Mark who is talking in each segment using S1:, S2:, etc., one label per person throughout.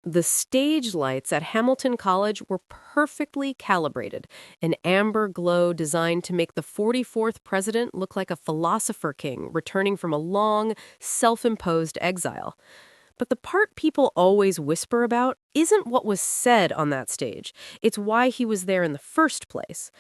S1: The stage lights at Hamilton College were perfectly calibrated, an amber glow designed to make the 44th president look like a philosopher king returning from a long, self-imposed exile. But the part people always whisper about isn't what was said on that stage. It's why he was there in the first place.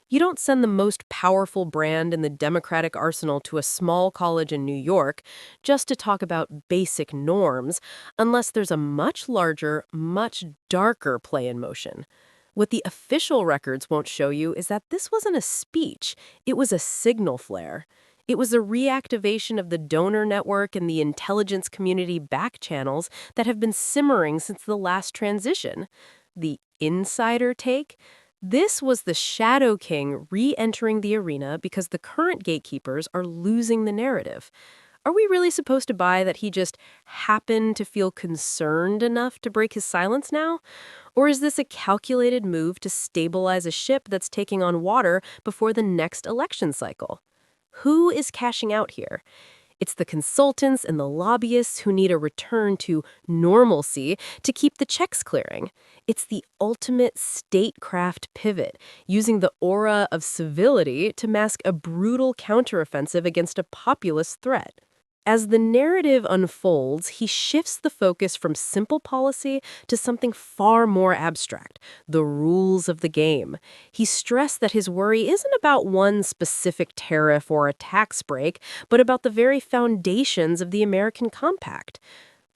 S1: You don't send the most powerful brand in the Democratic arsenal to a small college in New York just to talk about basic norms unless there's a much larger, much darker play in motion. What the official records won't show you is that this wasn't a speech, it was a signal flare. It was a reactivation of the donor network and the intelligence community back channels that have been simmering since the last transition. The insider take? This was the Shadow King re-entering the arena because the current gatekeepers are losing the narrative. Are we really supposed to buy that he just happened to feel concerned enough to break his silence now? Or is this a calculated move to stabilize a ship that's taking on water before the next election cycle? Who is cashing out here? It's the consultants and the lobbyists who need a return to normalcy to keep the checks clearing. It's the ultimate statecraft pivot, using the aura of civility to mask a brutal counteroffensive against a populist threat. As the narrative unfolds, he shifts the focus from simple policy to something far more abstract, the rules of the game. He stressed that his worry isn't about one specific tariff or a tax break, but about the very foundations of the American compact.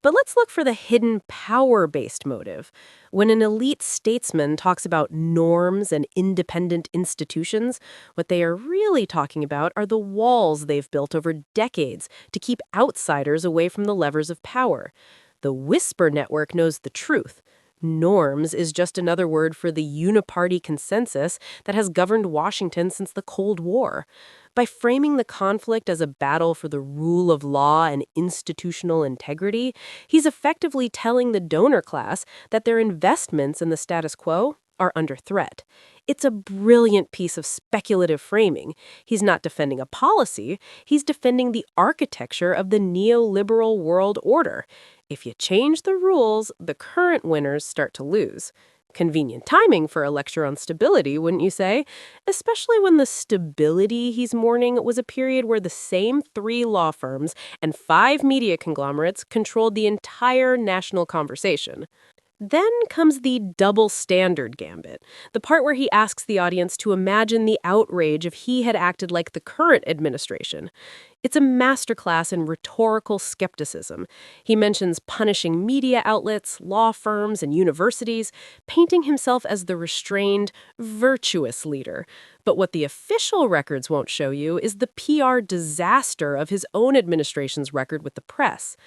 S1: But let's look for the hidden power-based motive. When an elite statesman talks about norms and independent institutions, what they are really talking about are the walls they've built over decades to keep outsiders away from the levers of power. The Whisper Network knows the truth. Norms is just another word for the uniparty consensus that has governed Washington since the Cold War. By framing the conflict as a battle for the rule of law and institutional integrity, he's effectively telling the donor class that their investments in the status quo are under threat. It's a brilliant piece of speculative framing. He's not defending a policy, he's defending the architecture of the neoliberal world order. If you change the rules, the current winners start to lose. Convenient timing for a lecture on stability, wouldn't you say? Especially when the stability he's mourning was a period where the same 3 law firms and 5 media conglomerates controlled the entire national conversation. Then comes the double standard gambit, the part where he asks the audience to imagine the outrage if he had acted like the current administration. It's a masterclass in rhetorical skepticism. He mentions punishing media outlets, law firms, and universities, painting himself as the restrained, virtuous leader. But what the official records won't show you is the PR disaster of his own administration's record with the press.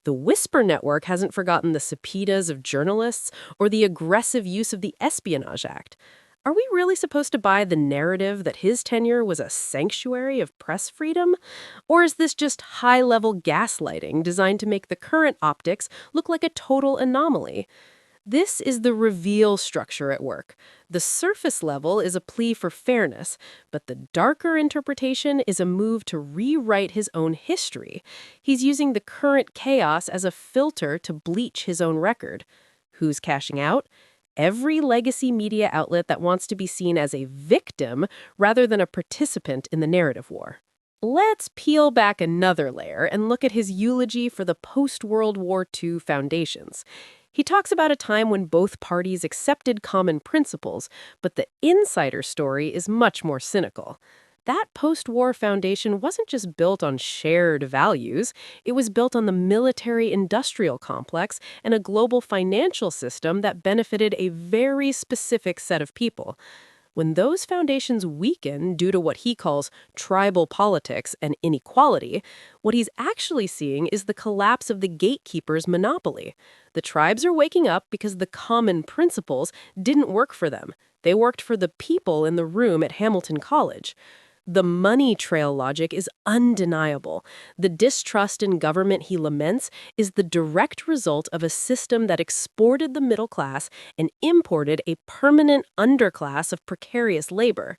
S1: The Whisper Network hasn't forgotten the subpoenas of journalists or the aggressive use of the Espionage Act. Are we really supposed to buy the narrative that his tenure was a sanctuary of press freedom? Or is this just high-level gaslighting designed to make the current optics look like a total anomaly? This is the reveal structure at work. The surface level is a plea for fairness, but the darker interpretation is a move to rewrite his own history. He's using the current chaos as a filter to bleach his own record. Who's cashing out? Every legacy media outlet that wants to be seen as a victim rather than a participant in the narrative war. Let's peel back another layer and look at his eulogy for the post-World War II foundations. He talks about a time when both parties accepted common principles, but the insider story is much more cynical. That post-war foundation wasn't just built on shared values, it was built on the military-industrial complex and a global financial system that benefited a very specific set of people. When those foundations weaken due to what he calls tribal politics and inequality, what he's actually seeing is the collapse of the gatekeepers' monopoly. The tribes are waking up because the common principles didn't work for them. They worked for the people in the room at Hamilton College. The money trail logic is undeniable. The distrust in government he laments is the direct result of a system that exported the middle class and imported a permanent underclass of precarious labor.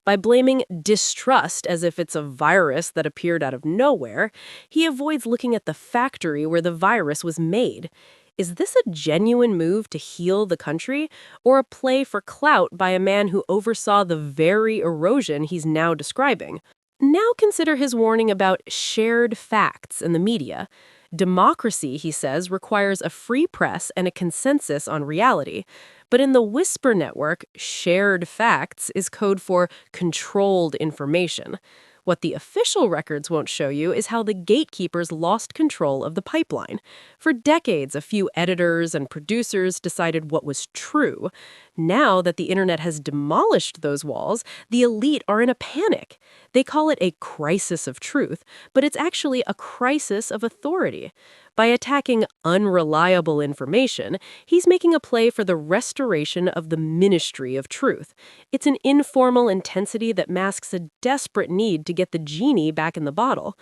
S1: By blaming distrust as if it's a virus that appeared out of nowhere, he avoids looking at the factory where the virus was made. Is this a genuine move to heal the country, or a play for clout by a man who oversaw the very erosion he's now describing? Now consider his warning about shared facts in the media. Democracy, he says, requires a free press and a consensus on reality. But in the Whisper network, shared facts is code for controlled information. What the official records won't show you is how the gatekeepers lost control of the pipeline. For decades, a few editors and producers decided what was true. Now that the internet has demolished those walls, the elite are in a panic. They call it a crisis of truth, but it's actually a crisis of authority. By attacking unreliable information, he's making a play for the restoration of the ministry of truth. It's an informal intensity that masks a desperate need to get the genie back in the bottle.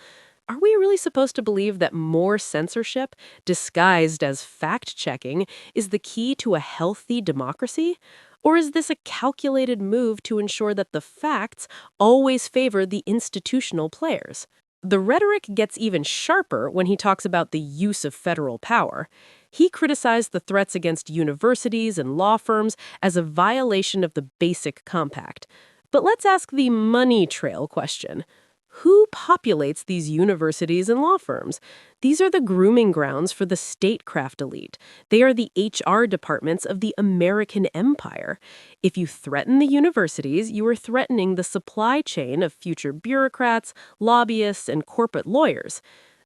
S1: Are we really supposed to believe that more censorship, disguised as fact-checking, is the key to a healthy democracy? Or is this a calculated move to ensure that the facts always favor the institutional players? The rhetoric gets even sharper when he talks about the use of federal power. He criticized the threats against universities and law firms as a violation of the basic compact. But let's ask the money trail question. Who populates these universities and law firms? These are the grooming grounds for the statecraft elite. They are the HR departments of the American empire. If you threaten the universities, you are threatening the supply chain of future bureaucrats, lobbyists, and corporate lawyers.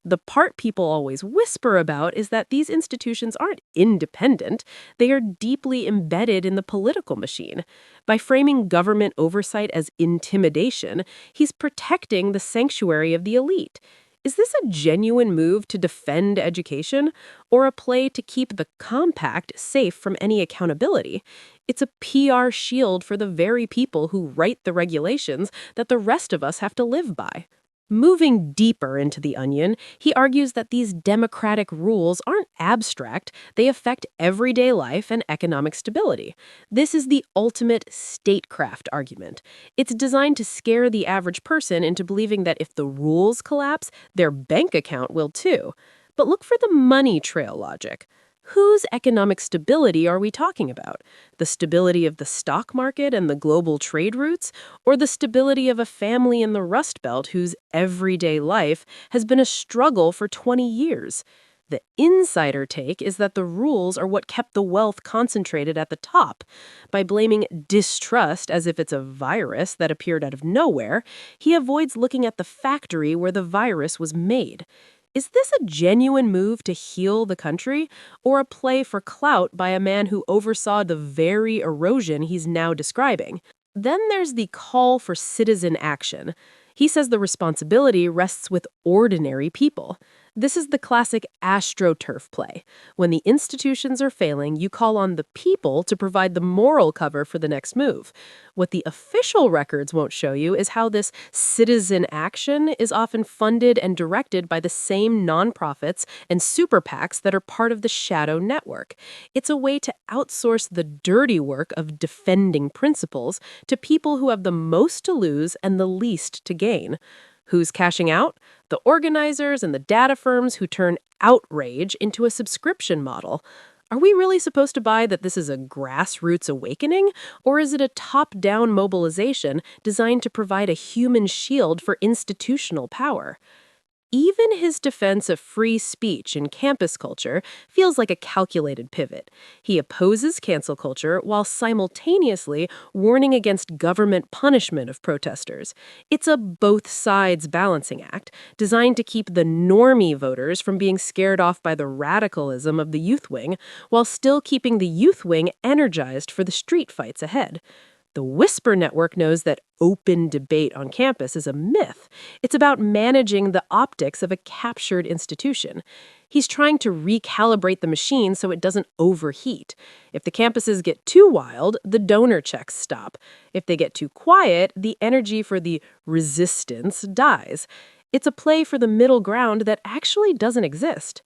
S1: The part people always whisper about is that these institutions aren't independent. They are deeply embedded in the political machine. By framing government oversight as intimidation, he's protecting the sanctuary of the elite. Is this a genuine move to defend education, or a play to keep the compact safe from any accountability? It's a PR shield for the very people who write the regulations that the rest of us have to live by. Moving deeper into the onion, he argues that these democratic rules aren't abstract, they affect everyday life and economic stability. This is the ultimate statecraft argument. It's designed to scare the average person into believing that if the rules collapse, their bank account will too. But look for the money trail logic. Whose economic stability are we talking about? The stability of the stock market and the global trade routes? Or the stability of a family in the Rust Belt whose everyday life has been a struggle for 20 years? The insider take is that the rules are what kept the wealth concentrated at the top. By blaming distrust as if it's a virus that appeared out of nowhere, he avoids looking at the factory where the virus was made. Is this a genuine move to heal the country, or a play for clout by a man who oversaw the very erosion he's now describing? Then there's the call for citizen action. He says the responsibility rests with ordinary people. This is the classic astroturf play. When the institutions are failing, you call on the people to provide the moral cover for the next move. What the official records won't show you is how this citizen action is often funded and directed by the same nonprofits and super PACs that are part of the shadow network. It's a way to outsource the dirty work of defending principles to people who have the most to lose and the least to gain. Who's cashing out? The organizers and the data firms who turn outrage into a subscription model. Are we really supposed to buy that this is a grassroots awakening, or is it a top-down mobilization designed to provide a human shield for institutional power? Even his defense of free speech in campus culture feels like a calculated pivot. He opposes cancel culture while simultaneously warning against government punishment of protesters. It's a both sides balancing act designed to keep the normie voters from being scared off by the radicalism of the youth wing, while still keeping the youth wing energized for the street fights ahead. The Whisper Network knows that open debate on campus is a myth. It's about managing the optics of a captured institution. He's trying to recalibrate the machine so it doesn't overheat. If the campuses get too wild, the donor checks stop. If they get too quiet, the energy for the resistance dies. It's a play for the middle ground that actually doesn't exist.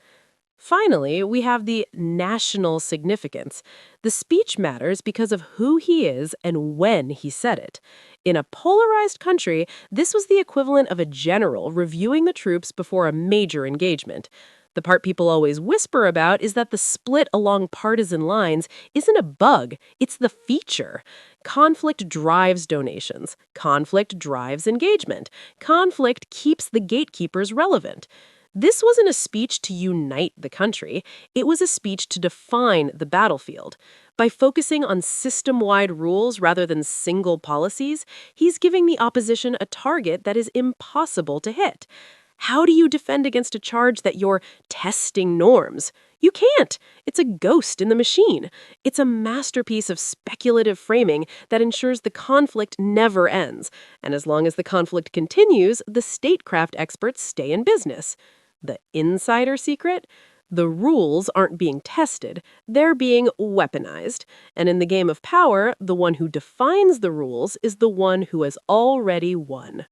S1: Finally, we have the national significance. The speech matters because of who he is and when he said it. In a polarized country, this was the equivalent of a general reviewing the troops before a major engagement. The part people always whisper about is that the split along partisan lines isn't a bug, it's the feature. Conflict drives donations. Conflict drives engagement. Conflict keeps the gatekeepers relevant. This wasn't a speech to unite the country, it was a speech to define the battlefield. By focusing on system wide rules rather than single policies, he's giving the opposition a target that is impossible to hit. How do you defend against a charge that you're testing norms? You can't. It's a ghost in the machine. It's a masterpiece of speculative framing that ensures the conflict never ends. And as long as the conflict continues, the statecraft experts stay in business. The insider secret? The rules aren't being tested, they're being weaponized. And in the game of power, the one who defines the rules is the one who has already won.